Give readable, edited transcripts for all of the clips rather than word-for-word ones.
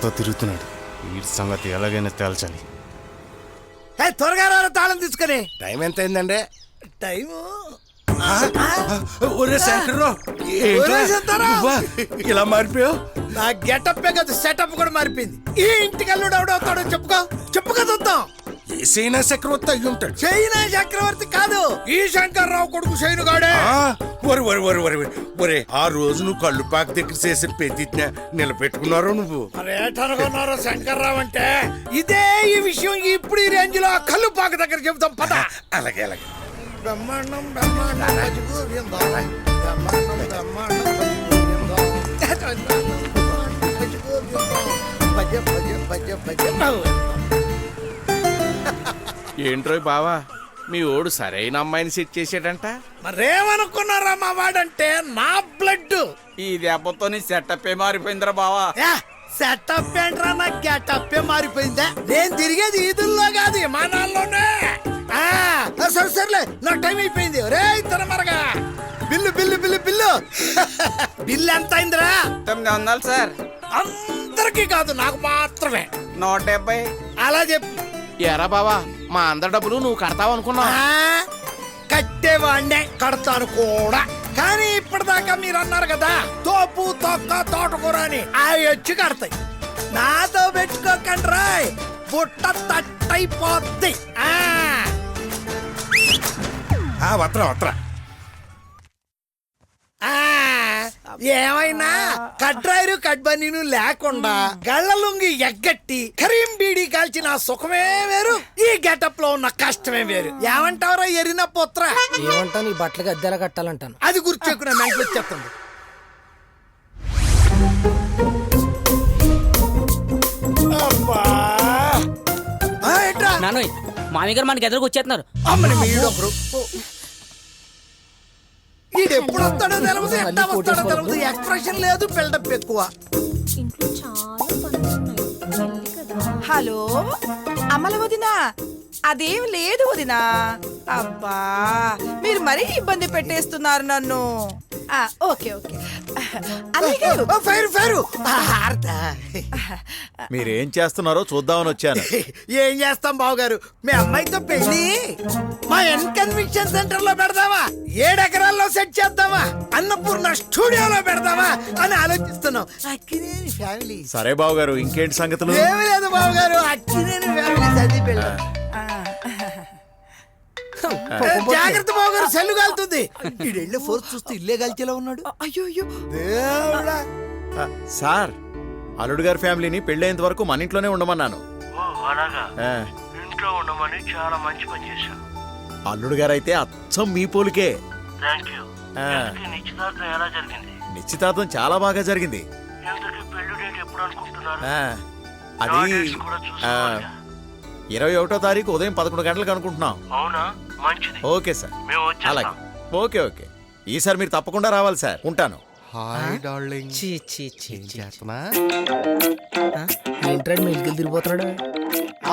ఊరంతా తిరుగుతున్నాడు. ఈ సంగతి ఎలాగైనా తేల్చాలి. త్వరగా రా తాళం తీసుకుని. టైం ఎంత అయిందండి? టైము ఒరే శంకర్రావు, ఇలా మారిపోయావు. నా గెటప్ కదా, సెటప్ కూడా మారిపోయింది. ఈ ఇంటికి అల్లుడు ఎవడవుతాడో చెప్పుకో చూద్దాం. ఏ చైనా చక్రవర్తి అయ్యి ఉంటాడు. చైనా చక్రవర్తి కాదు, ఈ శంకర్రావు కొడుకు శైనుగాడే. ఒరే ఒరే ఒరే ఒరే ఒరే, ఆ రోజు నువ్వు కళ్ళు పాక దగ్గర చేసిన ప్రతిజ్ఞ నిలబెట్టుకున్నారో నువ్వు? మరేటనుకున్నారో శంకర్రావు అంటే ఇదే. ఈ విషయం ఇప్పుడు ఈ రేంజ్ లో కళ్ళు పాక దగ్గర చెబుతాం పద. అలాగే అలాగే. బ్రహ్మాండం బ్రహ్మాండం భజగోవిందం, బ్రహ్మాండం బ్రహ్మాండం భజ భజ భజ భజ. ఏంట్రో బావా, మీ ఓడు సరైన అమ్మాయిని సెట్ చేసాడంట. మరేమనుకున్నారా మా వాడంటే నా బ్లడ్. ఈ దెబ్బతో నీ సెటప్ మారిపోయిందిరా బావా. సెటప్ ఏంట్రా, నా గెటప్ మారిపోయిందా? నేను తిరిగేది ఈదుల్లో కాదు, విమానాల్లోనే. సరే సర్లే, నా టైం అయిపోయింది. రే తరమరగా bill bill bill bill bill ఎంత అయిందిరా? 900 సార్. అందరికి కాదు, నాకు మాత్రమే. 170. అలా చెప్పు. ఎరా బావా, మా అందరి డబ్బులు నువ్వు కడతావు అనుకున్నా. కట్టేవాడినే, కడతాను కూడా. కానీ ఇప్పటిదాకా మీరు అన్నారు కదా, తోపు తొక్క తోటకూర అని, అవి వచ్చి కడతాయి. నాతో పెట్టుకోకండి రాయ్, బుట్ట తట్టయిపోద్ది. వత్రా వత్రా. ఏమైనా కడ్రాయరు కడ్బనీను లేకుండా గళ్ళలుంగి ఎగ్గట్టి కరీం బీడీ కాల్చిన సుఖమే వేరు, ఈ గెటప్ లో ఉన్న కష్టమే వేరు. ఏమంటావురా ఎరిన పుత్ర? ఏమంటా, నీ బట్టలకి అద్దెలా కట్టాలంటాను. అది గుర్తుకున్నా మెంటలు వచ్చేస్తుంది. నానోయ్, మామయ్య గారు మనకి ఎదురుకు వచ్చేస్తున్నారు. అమ్మని మీడొకరు ఎప్పుడు వస్తాడో తెలవదు, ఎట్టా వస్తాడో తెలవదు. ఎక్స్ప్రెషన్ లేదు, బిల్డప్ ఎక్కువ. ఇంట్లో చాలా పనులు ఉన్నాయి కదా. హలో అమల వదినా, అదేం లేదు వదినా. అబ్బా, మీరు మరీ ఇబ్బంది పెట్టేస్తున్నారు నన్ను. ఓకే ఓకే అన్నయ్య గారు. Fire fire. మీరేం చేస్తున్నారో చూద్దామని వచ్చాను. ఏం చేస్తాం బావగారు, మీ అమ్మాయితో పెళ్లి మా కన్వెన్షన్ సెంటర్ లో పెడదామా, 7 ఎకరాల్లో సెట్ చేద్దామా, అన్నపూర్ణ స్టూడియోలో పెడదామా అని ఆలోచిస్తున్నాం. అక్కినేని ఫ్యామిలీ. సరే బావగారు, ఇంకేంటి సంగతులు? ఏమి లేదు బావగారు, అక్కినేని ఫ్యామిలీ చదివి పెళ్ళి. జాగ్రత్త బావగారు, సెల్లు కాలుతుంది. ఈడెళ్ళి ఫోర్స్ చూస్తే ఇల్లే కాల్చేలా ఉన్నాడు. అయ్యో అయ్యో దేవుడా. సార్, అల్లుడు గారి ఫ్యామిలీని పెళ్ళేంత వరకు మన ఇంట్లోనే ఉండమన్నాను. ఇంట్లో ఉండమని చాలా మంచి పని చేశావు. అల్లుడు గారు అయితే అచ్చం మీ పోలికే. నిశ్చితార్థం ఎలా జరిగింది? నిశ్చితార్థం చాలా బాగా జరిగింది. ఇంతకీ పెళ్లి డేట్ ఎప్పుడు అనుకుంటున్నారు? అది 21వ తారీఖు ఉదయం 11 గంటలకు అనుకుంటున్నాం. అవునా, మంచిది. ఓకే సార్, మేము అలాగే. ఓకే ఓకే, ఈసారి మీరు తప్పకుండా రావాలి సార్. ఉంటాను. Hi darling. ఏంట్రాడు మెలికలు తిరిగిపోతున్నాడు?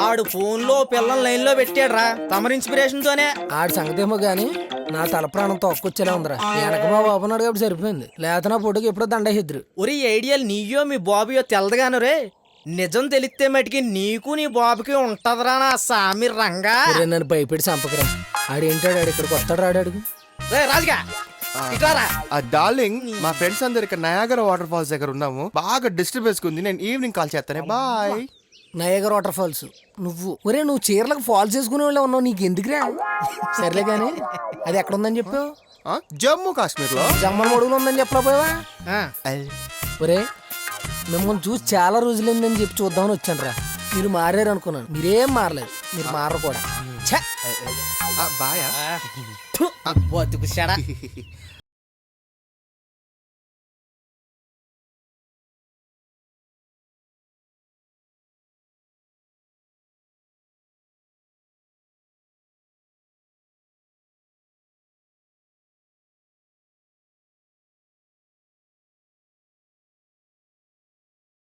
ఆడు ఫోన్ లో పిల్లల లైన్ లో పెట్టాడ్రా, తమరి ఇన్స్పిరేషన్ తోనే. ఆడి సంగతేమో గాని నా తల ప్రాణం తొక్కొచ్చేలా ఉందిరా. వెనక మా బాబు నాడు కాబట్టి సరిపోయింది, లేత నా పొట్టుకు ఎప్పుడో దండహిద్రు. ఒరి ఐడియల్ నీయో మీ బాబుయో తెలదగాను రే. నిజం తెలిస్తే మటుకి నీకు నీ బాబుకి ఉంటదరా నా సామి రంగా. నన్ను భయపెట్టి చంపకరా. ఆడేంటాడు, ఆడు ఇక్కడికి వస్తాడు రాడాడు. రే రాజుగా, ఇట్లారా. డార్లింగ్, మా ఫ్రెండ్స్ అందరు ఇక్కడ నయాగరా వాటర్ ఫాల్స్ దగ్గర ఉన్నాము. బాగా డిస్టర్బెన్స్ ఉంది, నేను ఈవినింగ్ కాల్ చేస్తానే. బాయ్. నయాగరా వాటర్ ఫాల్స్ నువ్వు? ఒరే, నువ్వు చీరలకు ఫాల్స్ చేసుకునే వాళ్ళు ఉన్నావు, నీకు ఎందుకురా? సర్లే గానీ అది ఎక్కడ ఉందని చెప్పావు? జమ్మూ కాశ్మీర్ లో. జమ్మల మడుగులు ఉందని చెప్పలేకపోయావా? ఒరే, మిమ్మల్ని చూసి చాలా రోజులైందని చెప్పి చూద్దామని వచ్చాను రా. మీరు మారారు అనుకున్నాను, మీరేం మారలేదు. మీరు మారరు కూడా. బాయా. బతుకు చెడా.